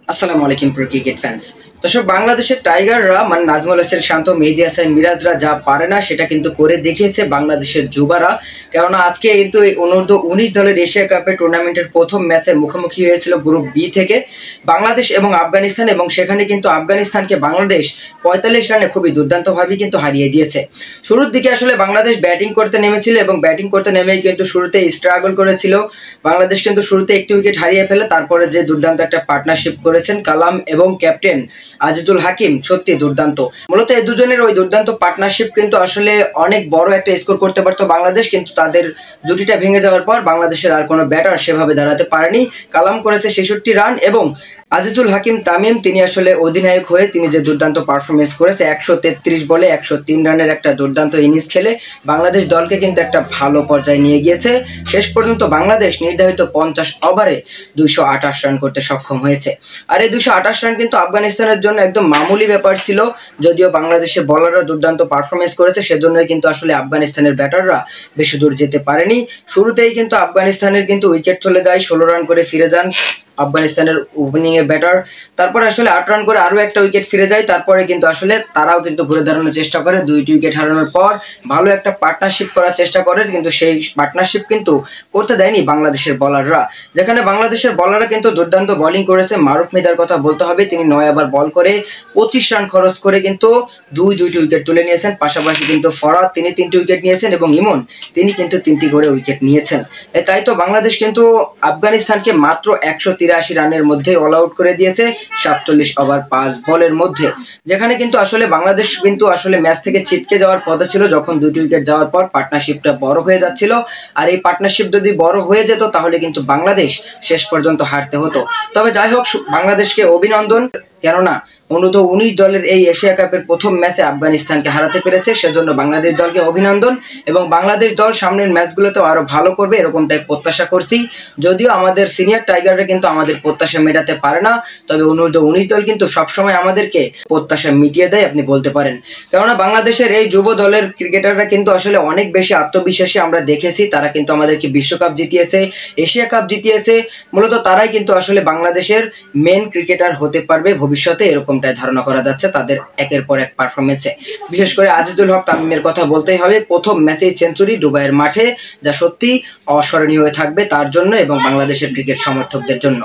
আসসালামু আলাইকুম pro cricket fans. দর্শক, বাংলাদেশের টাইগাররা মানে নাজমুল হোসেন শান্ত, মেহেদী হাসান মিরাজরা যা পারে না সেটা কিন্তু করে দেখিয়েছে বাংলাদেশের যুবারা। কেননা আজকে কিন্তু এই অনূর্ধ্ব-19 দলের এশিয়া কাপের টুর্নামেন্টের প্রথম ম্যাচে মুখোমুখি হয়েছিল গ্রুপ বি থেকে বাংলাদেশ এবং আফগানিস্তান, এবং সেখানে কিন্তু আফগানিস্তানকে বাংলাদেশ 45 রানে খুবই দুর্দান্তভাবে কিন্তু হারিয়ে দিয়েছে। শুরুর দিকে আসলে বাংলাদেশ ব্যাটিং করতে নেমেছিল এবং ব্যাটিং করতে নেমেই কিন্তু শুরুতে স্ট্রাগল করেছিল। বাংলাদেশ কিন্তু শুরুতে একটি উইকেট হারিয়ে ফেলে, তারপরে যে দুর্দান্ত একটা পার্টনারশিপ করেছেন কালাম এবং ক্যাপ্টেন আজিজুল হাকিম, সত্যি দুর্দান্ত। মূলত এই দুজনের ওই দুর্দান্ত পার্টনারশিপ কিন্তু আসলে অনেক বড় একটা স্কোর করতে পারতো বাংলাদেশ, কিন্তু তাদের জুটিটা ভেঙে যাওয়ার পর বাংলাদেশের আর কোনো ব্যাটার সেভাবে দাঁড়াতে পারেনি। কালাম করেছে 66 রান এবং আজিজুল হাকিম তামিম তিনি আসলে অধিনায়ক হয়ে তিনি যে দুর্দান্ত পারফরমেন্স করেছে 133 বলে 103 রানের একটা দুর্দান্ত ইনিংস খেলে বাংলাদেশ দলকে কিন্তু একটা ভালো পর্যায়ে নিয়ে গিয়েছে। শেষ পর্যন্ত বাংলাদেশ নির্ধারিত 50 ওভারে 228 রান করতে সক্ষম হয়েছে। আর এই 228 রান কিন্তু আফগানিস্তানের জন্য একদম মামুলি ব্যাপার ছিল, যদিও বাংলাদেশের বলাররা দুর্দান্ত পারফরমেন্স করেছে, সেজন্যই কিন্তু আসলে আফগানিস্তানের ব্যাটাররা বেশি দূর যেতে পারেনি। শুরুতেই কিন্তু আফগানিস্তানের কিন্তু উইকেট চলে যায়, 16 রান করে ফিরে যান আফগানিস্তানের ওপেনিংয়ের ব্যাটার। তারপরে আসলে 8 রান করে আরও একটা উইকেট ফিরে যায়, তারপরে কিন্তু আসলে তারাও কিন্তু ঘুরে দাঁড়ানোর চেষ্টা করে। 2টি উইকেট হারানোর পর ভালো একটা পার্টনারশিপ করার চেষ্টা করে, কিন্তু সেই পার্টনারশিপ কিন্তু করতে দেয়নি বাংলাদেশের বলাররা। যেখানে বাংলাদেশের বলাররা কিন্তু দুর্দান্ত বোলিং করেছে। মারুফ মিদার কথা বলতে হবে, তিনি 9 ওভার বল করে 25 রান খরচ করে কিন্তু দুইটি উইকেট তুলে নিয়েছেন। পাশাপাশি কিন্তু ফরাদ তিনি 3টি উইকেট নিয়েছেন এবং ইমন তিনি কিন্তু 3টি করে উইকেট নিয়েছেন। তাই তো বাংলাদেশ কিন্তু আফগানিস্তানকে মাত্র 183 রানের মধ্যে অল আউট করে দিয়েছে 47 ওভার 5 বলের মধ্যে। যেখানে কিন্তু আসলে বাংলাদেশ কিন্তু আসলে ম্যাচ থেকে ছিটকে যাওয়ার পথে ছিল, যখন 2টি উইকেট যাওয়ার পর পার্টনারশিপটা বড় হয়ে যাচ্ছিল। আর এই পার্টনারশিপ যদি বড় হয়ে যেত তাহলে কিন্তু বাংলাদেশ শেষ পর্যন্ত হারতে হতো। তবে যাই হোক, বাংলাদেশকে অভিনন্দন, কেননা অনূর্ধ্ব-19 দলের এই এশিয়া কাপের প্রথম ম্যাচে আফগানিস্তানকে হারাতে পেরেছে, সেজন্য বাংলাদেশ দলকে অভিনন্দন। এবং বাংলাদেশ দল সামনের ম্যাচগুলোতেও আরও ভালো করবে এরকমটাই প্রত্যাশা করছি। যদিও আমাদের সিনিয়র টাইগাররা কিন্তু আমাদের প্রত্যাশা মেটাতে পারে না, তবে অনূর্ধ্ব-19 দল কিন্তু সবসময় আমাদেরকে প্রত্যাশা মিটিয়ে দেয় আপনি বলতে পারেন। কেননা বাংলাদেশের এই যুব দলের ক্রিকেটাররা কিন্তু আসলে অনেক বেশি আত্মবিশ্বাসী আমরা দেখেছি। তারা কিন্তু আমাদেরকে বিশ্বকাপ জিতিয়েছে, এশিয়া কাপ জিতিয়েছে। মূলত তারাই কিন্তু আসলে বাংলাদেশের মেন ক্রিকেটার হতে পারবে ভবিষ্যতে, এরকমটাই ধারণা করা যাচ্ছে তাদের একের পর এক পারফরমেন্সে। বিশেষ করে আজিজুল হক তামিমের কথা বলতেই হবে, প্রথম ম্যাচেই সেঞ্চুরি দুবাইয়ের মাঠে, যা সত্যি অস্মরণীয় হয়ে থাকবে তার জন্য এবং বাংলাদেশের ক্রিকেট সমর্থকদের জন্য।